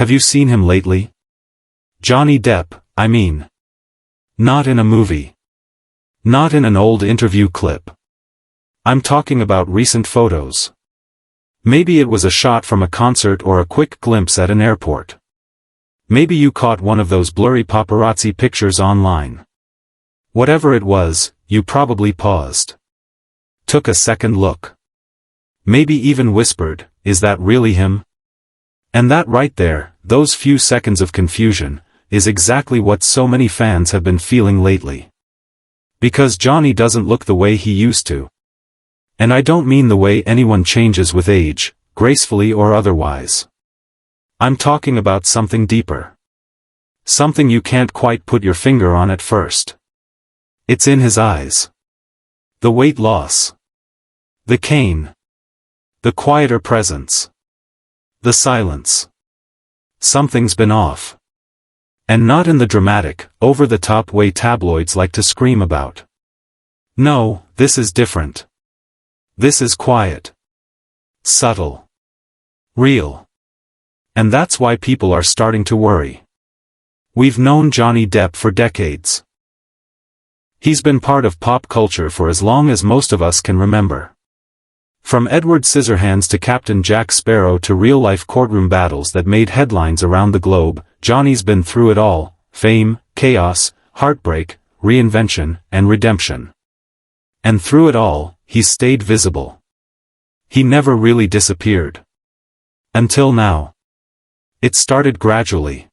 Have you seen him lately? Johnny Depp, I mean. Not in a movie. Not in an old interview clip. I'm talking about recent photos. Maybe it was a shot from a concert or a quick glimpse at an airport. Maybe you caught one of those blurry paparazzi pictures online. Whatever it was, you probably paused. Took a second look. Maybe even whispered, "Is that really him?" And that right there, those few seconds of confusion, is exactly what so many fans have been feeling lately. Because Johnny doesn't look the way he used to. And I don't mean the way anyone changes with age, gracefully or otherwise. I'm talking about something deeper. Something you can't quite put your finger on at first. It's in his eyes. The weight loss. The cane. The quieter presence. The silence. Something's been off. And not in the dramatic, over-the-top way tabloids like to scream about. No, this is different. This is quiet. Subtle. Real. And that's why people are starting to worry. We've known Johnny Depp for decades. He's been part of pop culture for as long as most of us can remember. From Edward Scissorhands to Captain Jack Sparrow to real-life courtroom battles that made headlines around the globe, Johnny's been through it all: fame, chaos, heartbreak, reinvention, and redemption. And through it all, he's stayed visible. He never really disappeared. Until now. It started gradually.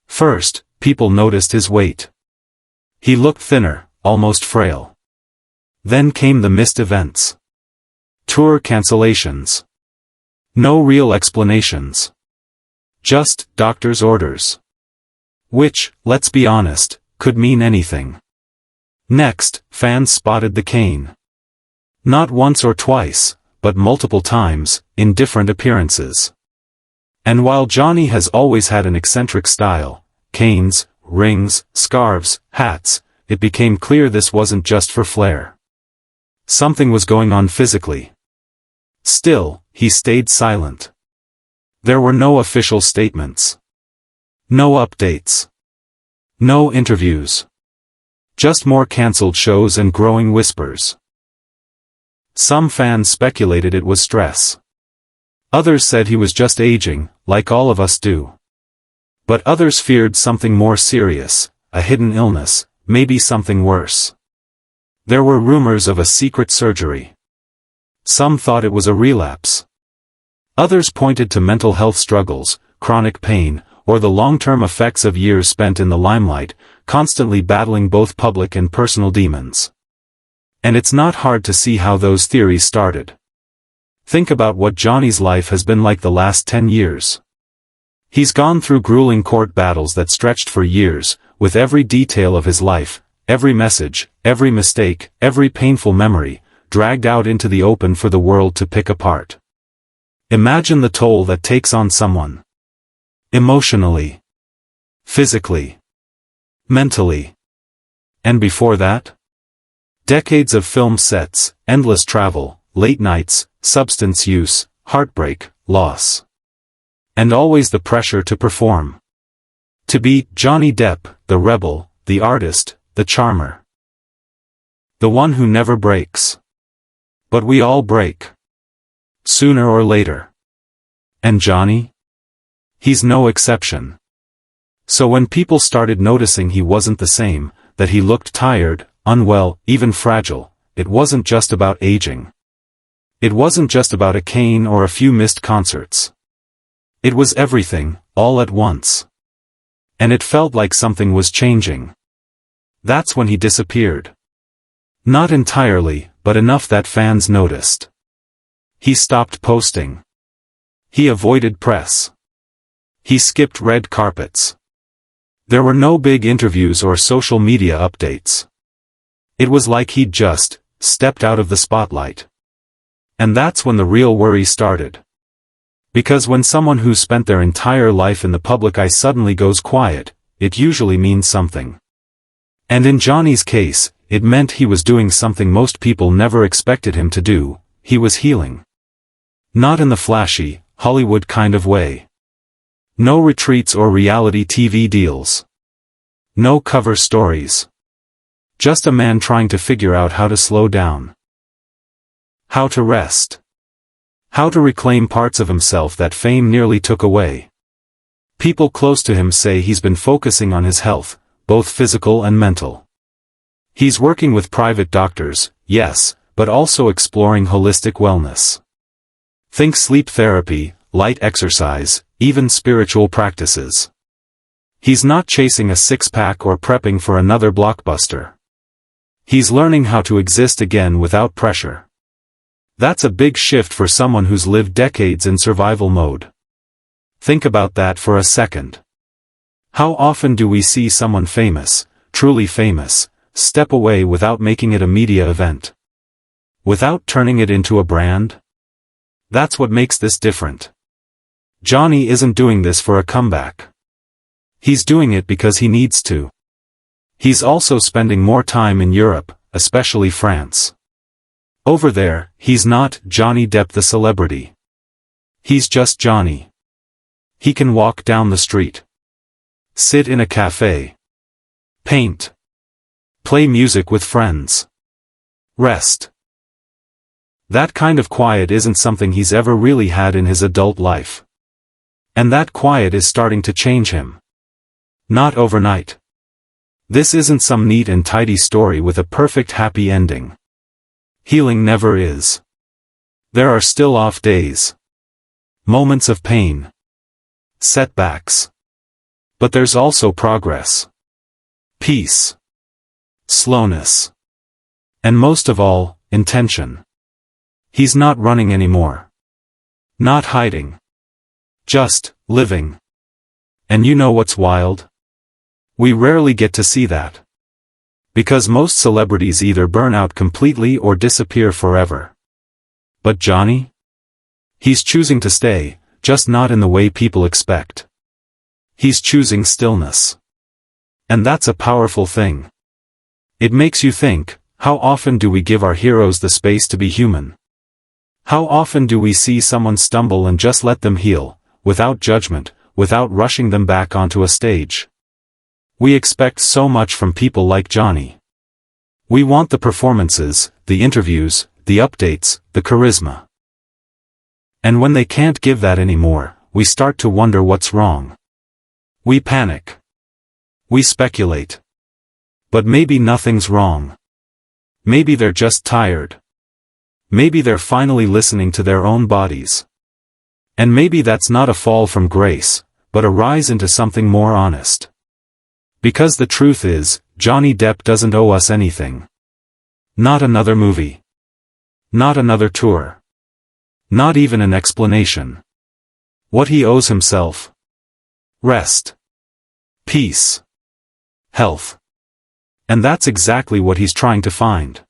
First, people noticed his weight. He looked thinner, almost frail. Then came the missed events. Tour cancellations. No real explanations. Just doctor's orders. Which, let's be honest, could mean anything. Next, fans spotted the cane. Not once or twice, but multiple times, in different appearances. And while Johnny has always had an eccentric style, canes, rings, scarves, hats, it became clear this wasn't just for flair. Something was going on physically. Still, he stayed silent. There were no official statements. No updates. No interviews. Just more cancelled shows and growing whispers. Some fans speculated it was stress. Others said he was just aging, like all of us do. But others feared something more serious, a hidden illness, maybe something worse. There were rumors of a secret surgery. Some thought it was a relapse. Others pointed to mental health struggles, chronic pain, or the long-term effects of years spent in the limelight, constantly battling both public and personal demons. And it's not hard to see how those theories started. Think about what Johnny's life has been like the last 10 years. He's gone through grueling court battles that stretched for years, with every detail of his life, every message, every mistake, every painful memory, dragged out into the open for the world to pick apart. Imagine the toll that takes on someone. Emotionally. Physically. Mentally. And before that? Decades of film sets, endless travel, late nights, substance use, heartbreak, loss. And always the pressure to perform. To be Johnny Depp, the rebel, the artist, the charmer. The one who never breaks. But we all break. Sooner or later. And Johnny? He's no exception. So when people started noticing he wasn't the same, that he looked tired, unwell, even fragile, it wasn't just about aging. It wasn't just about a cane or a few missed concerts. It was everything, all at once. And it felt like something was changing. That's when he disappeared. Not entirely, but enough that fans noticed. He stopped posting. He avoided press. He skipped red carpets. There were no big interviews or social media updates. It was like he'd just stepped out of the spotlight. And that's when the real worry started. Because when someone who spent their entire life in the public eye suddenly goes quiet, it usually means something. And in Johnny's case, it meant he was doing something most people never expected him to do: he was healing. Not in the flashy, Hollywood kind of way. No retreats or reality TV deals. No cover stories. Just a man trying to figure out how to slow down. How to rest. How to reclaim parts of himself that fame nearly took away. People close to him say he's been focusing on his health, both physical and mental. He's working with private doctors, yes, but also exploring holistic wellness. Think sleep therapy, light exercise, even spiritual practices. He's not chasing a six-pack or prepping for another blockbuster. He's learning how to exist again without pressure. That's a big shift for someone who's lived decades in survival mode. Think about that for a second. How often do we see someone famous, truly famous, step away without making it a media event? Without turning it into a brand? That's what makes this different. Johnny isn't doing this for a comeback. He's doing it because he needs to. He's also spending more time in Europe, especially France. Over there, he's not Johnny Depp the celebrity. He's just Johnny. He can walk down the street. Sit in a cafe. Paint. Play music with friends. Rest. That kind of quiet isn't something he's ever really had in his adult life. And that quiet is starting to change him. Not overnight. This isn't some neat and tidy story with a perfect happy ending. Healing never is. There are still off days. Moments of pain. Setbacks. But there's also progress. Peace. Slowness. And most of all, intention. He's not running anymore. Not hiding. Just living. And you know what's wild? We rarely get to see that. Because most celebrities either burn out completely or disappear forever. But Johnny? He's choosing to stay, just not in the way people expect. He's choosing stillness. And that's a powerful thing. It makes you think, how often do we give our heroes the space to be human? How often do we see someone stumble and just let them heal, without judgment, without rushing them back onto a stage? We expect so much from people like Johnny. We want the performances, the interviews, the updates, the charisma. And when they can't give that anymore, we start to wonder what's wrong. We panic. We speculate. But maybe nothing's wrong. Maybe they're just tired. Maybe they're finally listening to their own bodies. And maybe that's not a fall from grace, but a rise into something more honest. Because the truth is, Johnny Depp doesn't owe us anything. Not another movie. Not another tour. Not even an explanation. What he owes himself? Rest. Peace. Health. And that's exactly what he's trying to find.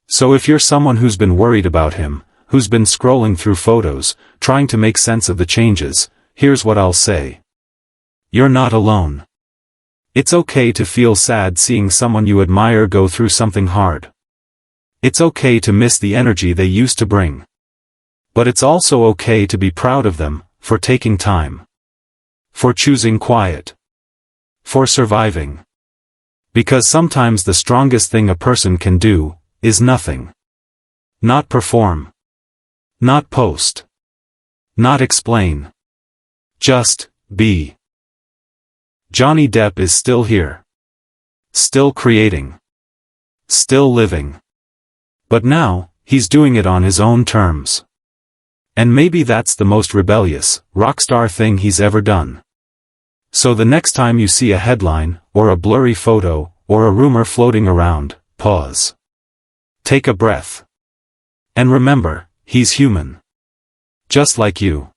So if you're someone who's been worried about him, who's been scrolling through photos, trying to make sense of the changes, here's what I'll say. You're not alone. It's okay to feel sad seeing someone you admire go through something hard. It's okay to miss the energy they used to bring. But it's also okay to be proud of them, for taking time. For choosing quiet. For surviving. Because sometimes the strongest thing a person can do, is nothing. Not perform. Not post. Not explain. Just be. Johnny Depp is still here. Still creating. Still living. But now, he's doing it on his own terms. And maybe that's the most rebellious, rockstar thing he's ever done. So the next time you see a headline, or a blurry photo, or a rumor floating around, pause. Take a breath. And remember, he's human. Just like you.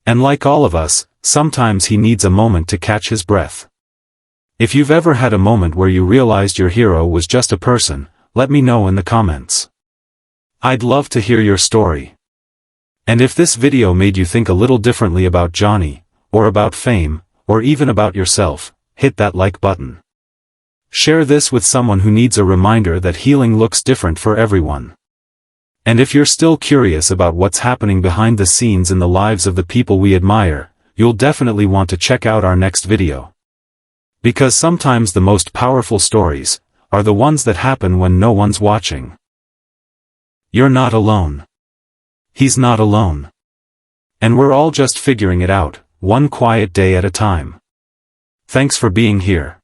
And like all of us, sometimes he needs a moment to catch his breath. If you've ever had a moment where you realized your hero was just a person, let me know in the comments. I'd love to hear your story. And if this video made you think a little differently about Johnny, or about fame, or even about yourself, hit that like button. Share this with someone who needs a reminder that healing looks different for everyone. And if you're still curious about what's happening behind the scenes in the lives of the people we admire, you'll definitely want to check out our next video. Because sometimes the most powerful stories are the ones that happen when no one's watching. You're not alone. He's not alone. And we're all just figuring it out, one quiet day at a time. Thanks for being here.